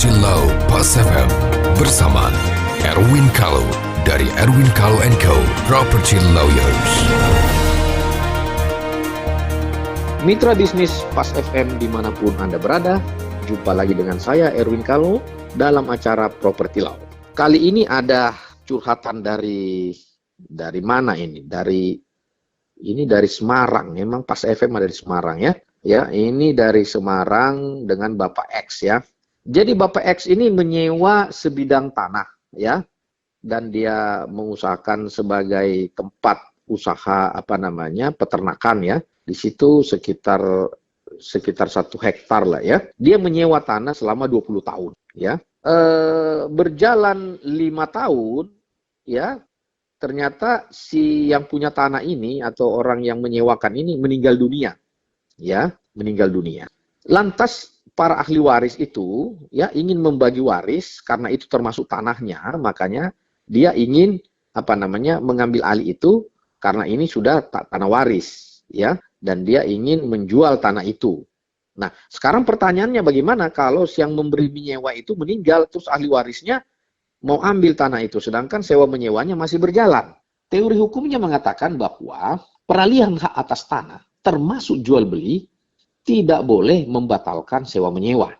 Property Law Pas FM bersama Erwin Kalau dari Erwin Kalau & Co. Property Lawyers. Mitra bisnis Pas FM dimanapun Anda berada, jumpa lagi dengan saya Erwin Kalau dalam acara Property Law. Kali ini ada curhatan dari mana ini? Dari Semarang. Memang Pas FM ada di Semarang ya. Ya, ini dari Semarang dengan Bapak X ya. Jadi Bapak X ini menyewa sebidang tanah ya, dan dia mengusahakan sebagai tempat usaha peternakan ya. Di situ sekitar 1 hektar lah ya. Dia menyewa tanah selama 20 tahun ya. Berjalan 5 tahun ya, ternyata si yang punya tanah ini atau orang yang menyewakan ini meninggal dunia. Ya, meninggal dunia. Lantas para ahli waris itu ya ingin membagi waris karena itu termasuk tanahnya, makanya dia ingin mengambil alih itu karena ini sudah tanah waris ya, dan dia ingin menjual tanah itu. Nah, sekarang pertanyaannya bagaimana kalau yang memberi menyewa itu meninggal terus ahli warisnya mau ambil tanah itu sedangkan sewa menyewanya masih berjalan. Teori hukumnya mengatakan bahwa peralihan hak atas tanah termasuk jual beli tidak boleh membatalkan sewa menyewa.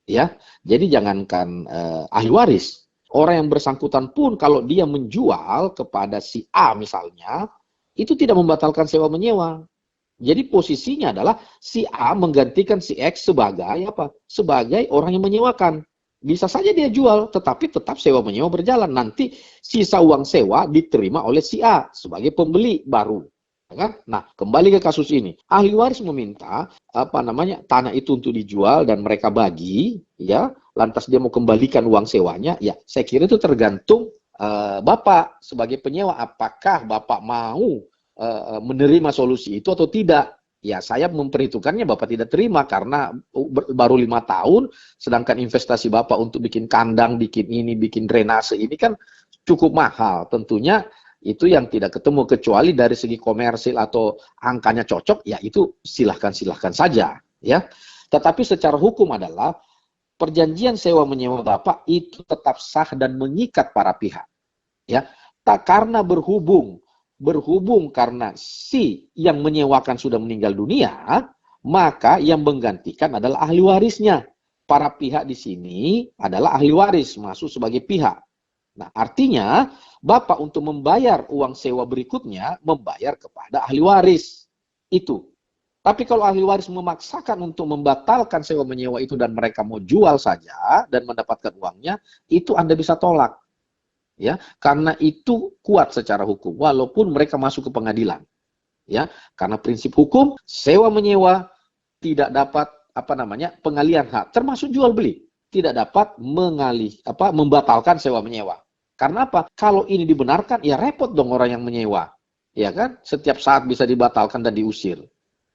Ya. Jadi jangankan ahli waris, orang yang bersangkutan pun kalau dia menjual kepada si A misalnya, itu tidak membatalkan sewa menyewa. Jadi posisinya adalah si A menggantikan si X sebagai orang yang menyewakan. Bisa saja dia jual, tetapi tetap sewa menyewa berjalan. Nanti sisa uang sewa diterima oleh si A sebagai pembeli baru. Nah, kembali ke kasus ini. Ahli waris meminta tanah itu untuk dijual dan mereka bagi, ya. Lantas dia mau kembalikan uang sewanya, ya. Saya kira itu tergantung Bapak sebagai penyewa, apakah Bapak mau menerima solusi itu atau tidak. Ya, saya memperhitungkannya Bapak tidak terima karena baru 5 tahun, sedangkan investasi Bapak untuk bikin kandang, bikin ini, bikin drainase ini kan cukup mahal. Tentunya itu yang tidak ketemu, kecuali dari segi komersil atau angkanya cocok, ya itu silahkan saja ya. Tetapi secara hukum adalah perjanjian sewa menyewa Bapak itu tetap sah dan mengikat para pihak ya. Tak karena berhubung karena si yang menyewakan sudah meninggal dunia, maka yang menggantikan adalah ahli warisnya. Para pihak di sini adalah ahli waris, masuk sebagai pihak. Nah, artinya Bapak untuk membayar uang sewa berikutnya membayar kepada ahli waris itu. Tapi kalau ahli waris memaksakan untuk membatalkan sewa menyewa itu dan mereka mau jual saja dan mendapatkan uangnya, itu Anda bisa tolak. Ya, karena itu kuat secara hukum walaupun mereka masuk ke pengadilan. Ya, karena prinsip hukum sewa menyewa tidak dapat pengalihan hak, termasuk jual beli tidak dapat membatalkan sewa menyewa. Karena apa? Kalau ini dibenarkan, ya repot dong orang yang menyewa. Ya kan? Setiap saat bisa dibatalkan dan diusir.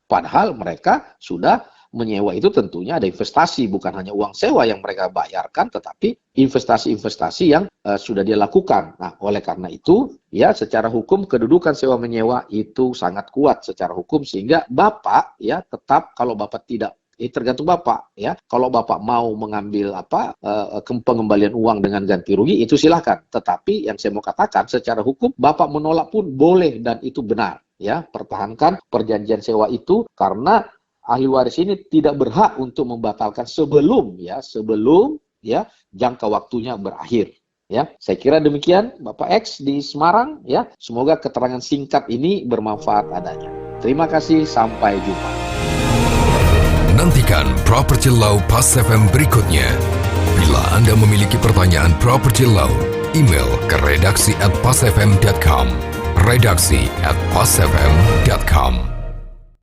Padahal mereka sudah menyewa itu tentunya ada investasi, bukan hanya uang sewa yang mereka bayarkan, tetapi investasi-investasi yang sudah dia lakukan. Nah, oleh karena itu, ya secara hukum kedudukan sewa menyewa itu sangat kuat secara hukum, sehingga Bapak ya tetap kalau Bapak tidak, tergantung Bapak ya. Kalau Bapak mau mengambil pengembalian uang dengan ganti rugi itu silahkan. Tetapi yang saya mau katakan secara hukum Bapak menolak pun boleh dan itu benar ya. Pertahankan perjanjian sewa itu karena ahli waris ini tidak berhak untuk membatalkan sebelum jangka waktunya berakhir. Ya, saya kira demikian Bapak X di Semarang ya. Semoga keterangan singkat ini bermanfaat adanya. Terima kasih, sampai jumpa. Nantikan Property Law Pas FM berikutnya. Bila Anda memiliki pertanyaan Property Law, email ke redaksi@pasfm.com. redaksi@pasfm.com